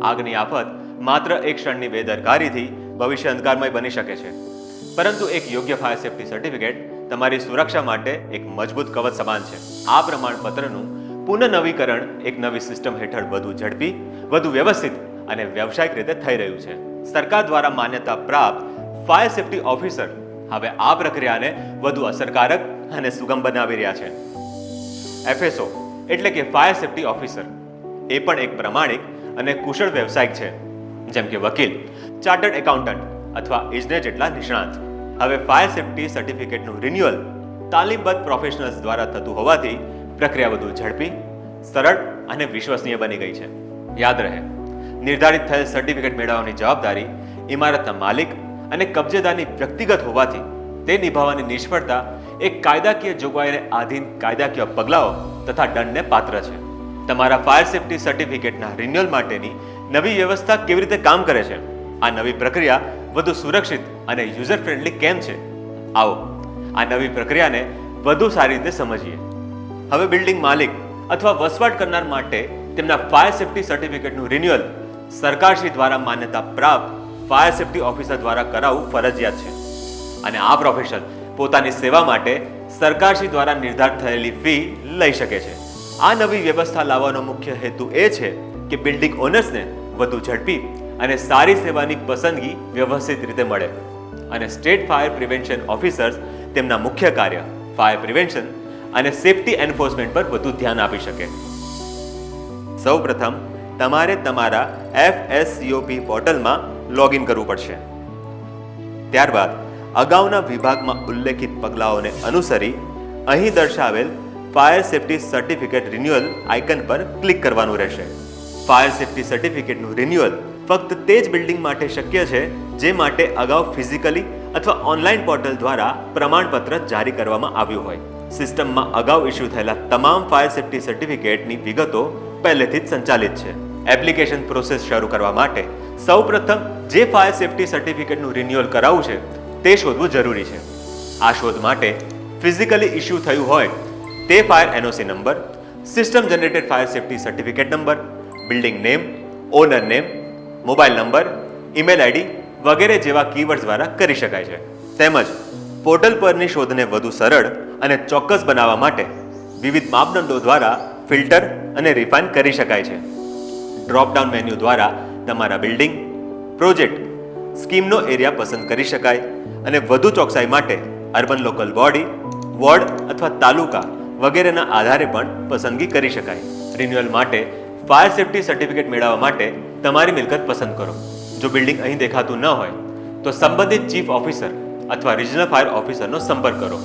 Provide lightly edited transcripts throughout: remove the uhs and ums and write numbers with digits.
આગની આફત માત્ર એક ક્ષણની બેદરકારીથી ભવિષ્ય અંધકારમય બની શકે છે, પરંતુ એક યોગ્ય ફાયર સેફ્ટી સર્ટિફિકેટ તમારી સુરક્ષા માટે એક મજબૂત કવચ સમાન છે. આ પ્રમાણપત્રનું પુનઃનવીકરણ એક નવી સિસ્ટમ હેઠળ વધુ ઝડપી, વધુ વ્યવસ્થિત અને વ્યવસાયિક રીતે થઈ રહ્યું છે. સરકાર દ્વારા માન્યતા પ્રાપ્ત ફાયર સેફ્ટી ઓફિસર હવે આ પ્રક્રિયાને વધુ અસરકારક અને સુગમ બનાવી રહ્યા છે. FSO એટલે કે ફાયર સેફ્ટી ઓફિસર એ પણ એક પ્રમાણિક અને કુશળ વ્યવસાયિક છે, જેમ કે વકીલ, ચાર્ટર્ડ એકાઉન્ટન્ટ અથવા ઇજનેર જેટલા નિષ્ણાત. હવે ફાયર સેફ્ટી સર્ટિફિકેટનું રિન્યુઅલ તાલીમબદ્ધ પ્રોફેશનલ્સ દ્વારા થતું હોવાથી પ્રક્રિયા વધુ ઝડપી, સરળ અને વિશ્વસનીય બની ગઈ છે. યાદ રહે, નિર્ધારિત થયેલ સર્ટિફિકેટ મેળવવાની જવાબદારી ઇમારતના માલિક અને કબજેદારની વ્યક્તિગત હોવાથી તે નિભાવવાની નિષ્ફળતા એક કાયદાકીય જોગવાઈને આધીન કાયદાકીય પગલાઓ તથા દંડને પાત્ર છે. તમારા ફાયર સેફ્ટી સર્ટિફિકેટના રિન્યુઅલ માટેની નવી વ્યવસ્થા કેવી રીતે કામ કરે છે, આ નવી પ્રક્રિયા વધુ સુરક્ષિત અને યુઝર ફ્રેન્ડલી કેમ છે, આવો આ નવી પ્રક્રિયાને વધુ સારી રીતે સમજીએ. હવે બિલ્ડિંગ માલિક અથવા વસવાટ કરનાર માટે તેમના ફાયર સેફ્ટી સર્ટિફિકેટનું રિન્યુઅલ સરકારશ્રી દ્વારા માન્યતા પ્રાપ્ત ફાયર સેફ્ટી ઓફિસર દ્વારા કરાવવું ફરજિયાત છે. અને આ પ્રોફેશન પોતાની સેવા માટે સરકારશ્રી દ્વારા નિર્ધારિત થયેલી ફી લઈ શકે છે. આ નવી વ્યવસ્થા લાવવાનો મુખ્ય હેતુ એ છે કે બિલ્ડિંગ ઓનર્સને વધુ ઝડપી અને સારી સેવાની પસંદગી વ્યવસ્થિત રીતે મળે અને સ્ટેટ ફાયર પ્રિવેન્શન ઓફિસર્સ તેમના મુખ્ય કાર્ય ફાયર પ્રિવેન્શન અને સેફ્ટી એન્ફોર્સમેન્ટ પર વધુ ધ્યાન આપી શકે. સૌપ્રથમ તમારે તમારા FSCOP પોર્ટલમાં લોગિન કરવું પડશે. ત્યારબાદ અગાઉના વિભાગમાં ઉલ્લેખિત પગલાઓને અનુસરી અહીં દર્શાવેલ fire safety certificate renewal icon પર ક્લિક કરવાનું રહેશે. ફાયર સેફ્ટી સર્ટિફિકેટનું રિન્યુઅલ ફક્ત તે જ બિલ્ડિંગ માટે શક્ય છે જે માટે અગાઉ ફિઝિકલી અથવા ઓનલાઈન પોર્ટલ દ્વારા પ્રમાણપત્ર જારી કરવામાં આવ્યું હોય. સિસ્ટમમાં અગાઉ ઇસ્યુ થયેલા તમામ ફાયર સેફ્ટી સર્ટિફિકેટની વિગતો પહેલેથી જ સંચાલિત છે. એપ્લિકેશન પ્રોસેસ શરૂ કરવા માટે સૌપ્રથમ જે ફાયર સેફ્ટી સર્ટિફિકેટનું રિન્યુઅલ કરાવવું છે તે શોધવું જરૂરી છે. આ શોધ માટે ફિઝિકલી ઇસ્યુ થયું હોય તે fire NOC number, system generated fire safety certificate number, building name, owner name, mobile number, email ID વગેરે જેવા કીવર્ડ્સ દ્વારા કરી શકાય છે. તેમજ પોર્ટલ પરની શોધને વધુ સરળ અને ચોક્કસ બનાવવા માટે વિવિધ માપદંડો દ્વારા ફિલ્ટર અને રિફાઇન કરી શકાય છે. ડ્રોપડાઉન મેન્યુ દ્વારા તમારા બિલ્ડિંગ, પ્રોજેક્ટ, સ્કીમનો એરિયા પસંદ કરી શકાય અને વધુ ચોકસાઈ માટે અર્બન લોકલ બોડી, વોર્ડ અથવા તાલુકા વગેરેના આધારે પણ પસંદગી કરી શકાય. રિન્યુઅલ માટે ફાયર સેફ્ટી સર્ટિફિકેટ મેળવવા માટે તમારી મિલકત પસંદ કરો. જો બિલ્ડિંગ અહીં દેખાતું ન હોય તો સંબંધિત ચીફ ઓફિસર અથવા રિજનલ ફાયર ઓફિસરનો સંપર્ક કરો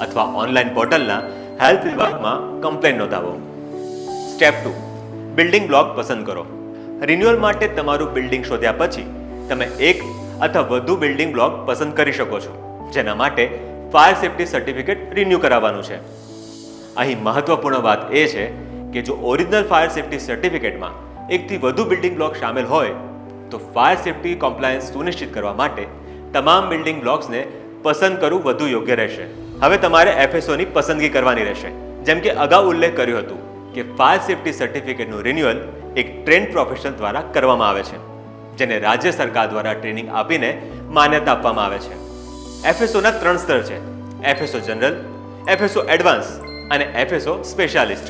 અથવા ઓનલાઈન પોર્ટલના હેલ્પ વિભાગમાં કમ્પ્લેન નોંધાવો. સ્ટેપ 2, બિલ્ડિંગ બ્લોક પસંદ કરો. રિન્યુઅલ માટે તમારું બિલ્ડિંગ શોધ્યા પછી તમે એક અથવા વધુ બિલ્ડિંગ બ્લોક પસંદ કરી શકો છો જેના માટે ફાયર સેફ્ટી સર્ટિફિકેટ રિન્યુ કરાવવાનું છે. અહીં મહત્વપૂર્ણ વાત એ છે કે જો ઓરિજિનલ ફાયર સેફ્ટી સર્ટિફિકેટમાં એકથી વધુ બિલ્ડિંગ બ્લોક શામેલ હોય તો ફાયર સેફ્ટી કોમ્પ્લાયન્સ સુનિશ્ચિત કરવા માટે તમામ બિલ્ડિંગ બ્લોક્સને પસંદ કરવું વધુ યોગ્ય રહેશે. હવે તમારે FSOની પસંદગી કરવાની રહેશે. જેમ કે અગાઉ ઉલ્લેખ કર્યો હતું કે ફાયર સેફ્ટી સર્ટિફિકેટનું રિન્યુઅલ એક ટ્રેન્ડ પ્રોફેશનલ દ્વારા કરવામાં આવે છે જેને રાજ્ય સરકાર દ્વારા ટ્રેનિંગ આપીને માન્યતા આપવામાં આવે છે. FSOના 3 સ્તર છે: FSO જનરલ, FSO એડવાન્સ અને FSO specialist.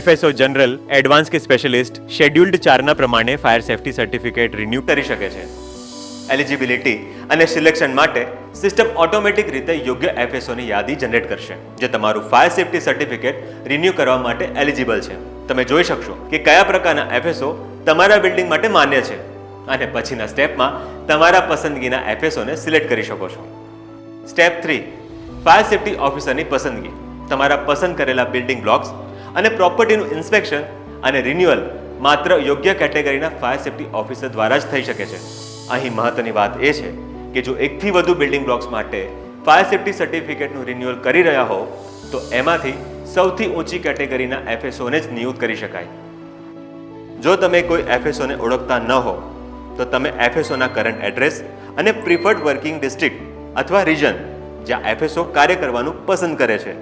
FSO general, advance કે સ્પેશિયાલિસ્ટ શેડ્યુલ્ડ 4ના પ્રમાણે ફાયર સેફ્ટી સર્ટિફિકેટ રિન્યુ કરી શકે છે. એલિજિબિલિટી અને સિલેક્શન માટે સિસ્ટમ ઓટોમેટિક રીતે યોગ્ય FSOની યાદી જનરેટ કરશે જે તમારું ફાયર સેફ્ટી સર્ટિફિકેટ રિન્યુ કરવા માટે એલિજિબલ છે. તમે જોઈ શકશો કે કયા પ્રકારના FSO તમારા બિલ્ડિંગ માટે માન્ય છે અને પછીના સ્ટેપમાં તમારા પસંદગીના FSOને સિલેક્ટ કરી શકો છો. સ્ટેપ 3, ફાયર સેફ્ટી ઓફિસરની પસંદગી. તમારા પસંદ કરેલા બિલ્ડિંગ બ્લોક્સ અને પ્રોપર્ટીનું ઇન્સ્પેક્શન અને રિન્યુઅલ માત્ર યોગ્ય કેટેગરીના ફાયર સેફ્ટી ઓફિસર દ્વારા જ થઈ શકે છે. અહીં મહત્વની વાત એ છે કે જો એકથી વધુ બિલ્ડિંગ બ્લોક્સ માટે ફાયર સેફ્ટી સર્ટિફિકેટનું રિન્યુઅલ કરી રહ્યા હો તો એમાંથી સૌથી ઊંચી કેટેગરીના FSOને જ નિયુક્ત કરી શકાય. જો તમે કોઈ FSOને ઓળખતા ન હો તો તમે FSOના કરંટ એડ્રેસ અને પ્રિફર્ડ વર્કિંગ ડિસ્ટ્રિક્ટ અથવા રિજન જ્યાં FSO કાર્ય કરવાનું પસંદ કરે છે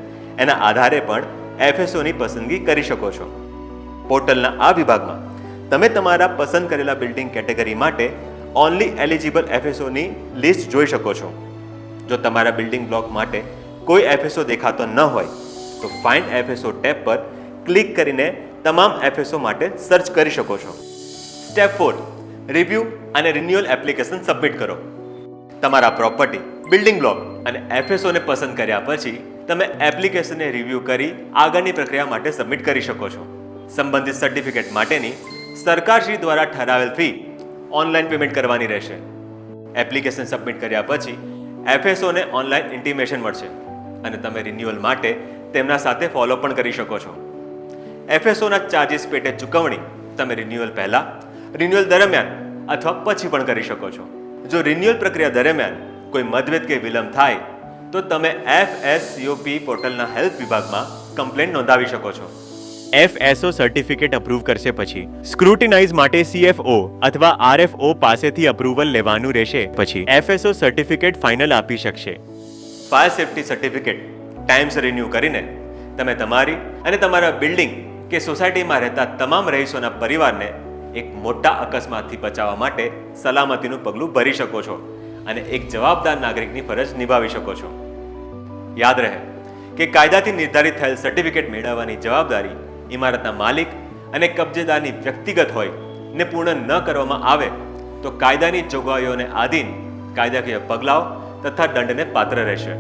એના આધારે પણ FSOની પસંદગી કરી શકો છો. પોર્ટલના આ વિભાગમાં તમે તમારા પસંદ કરેલા બિલ્ડિંગ કેટેગરી માટે ઓનલી એલિજિબલ એફએસઓની લિસ્ટ જોઈ શકો છો. જો તમારા બિલ્ડિંગ બ્લોક માટે કોઈ એફએસઓ દેખાતો ન હોય તો ફાઇન્ડ એફએસઓ ટેબ પર ક્લિક કરીને તમામ એફએસઓ માટે સર્ચ કરી શકો છો. સ્ટેપ 4, રિવ્યૂ અને રિન્યુઅલ એપ્લિકેશન સબમિટ કરો. તમારા પ્રોપર્ટી, બિલ્ડિંગ બ્લોક અને એફએસઓને પસંદ કર્યા પછી તમે એપ્લિકેશનને રિવ્યૂ કરી આગળની પ્રક્રિયા માટે સબમિટ કરી શકો છો. સંબંધિત સર્ટિફિકેટ માટેની સરકારશ્રી દ્વારા ઠરાવેલ ફી ઓનલાઈન પેમેન્ટ કરવાની રહેશે. એપ્લિકેશન સબમિટ કર્યા પછી એફએસઓને ઓનલાઈન ઇન્ટિમેશન મળશે અને તમે રિન્યુઅલ માટે તેમના સાથે ફોલો પણ કરી શકો છો. એફએસઓના ચાર્જિસ પેટે ચૂકવણી તમે રિન્યુઅલ પહેલાં, રિન્યુઅલ દરમિયાન અથવા પછી પણ કરી શકો છો. જો રિન્યુઅલ પ્રક્રિયા દરમિયાન કોઈ મતભેદ કે વિલંબ થાય તો તમે FSCOP પોર્ટલના હેલ્પ વિભાગમાં કમ્પ્લેન્ટ નોંધાવી શકો છો. એફએસઓ સર્ટિફિકેટ અપ્રૂવ કરશે પછી સ્ક્રુટિનાઇઝ માટે CFO અથવા RFO પાસેથી અપ્રુવલ લેવાનું રહેશે. પછી એફએસઓ સર્ટિફિકેટ ફાઇનલ આપી શકશે. Fire safety certificate times renew કરીને તમે તમારી અને તમારા બિલ્ડિંગ કે સોસાયટીમાં રહેતા તમામ રહીશોના પરિવારને એક મોટા અકસ્માતથી બચાવવા માટે સલામતીનું પગલું ભરી શકો છો અને એક જવાબદાર નાગરિકની ફરજ નિભાવી શકો છો. યાદ રહે કે કાયદાથી નિર્ધારિત થયેલ સર્ટિફિકેટ મેળવવાની જવાબદારી ઇમારતના માલિક અને કબજેદારની વ્યક્તિગત હોય ને પૂર્ણ ન કરવામાં આવે તો કાયદાની જોગવાઈઓને આધીન કાયદાકીય પગલાઓ તથા દંડને પાત્ર રહેશે.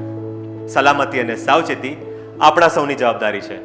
સલામતી અને સાવચેતી આપણા સૌની જવાબદારી છે.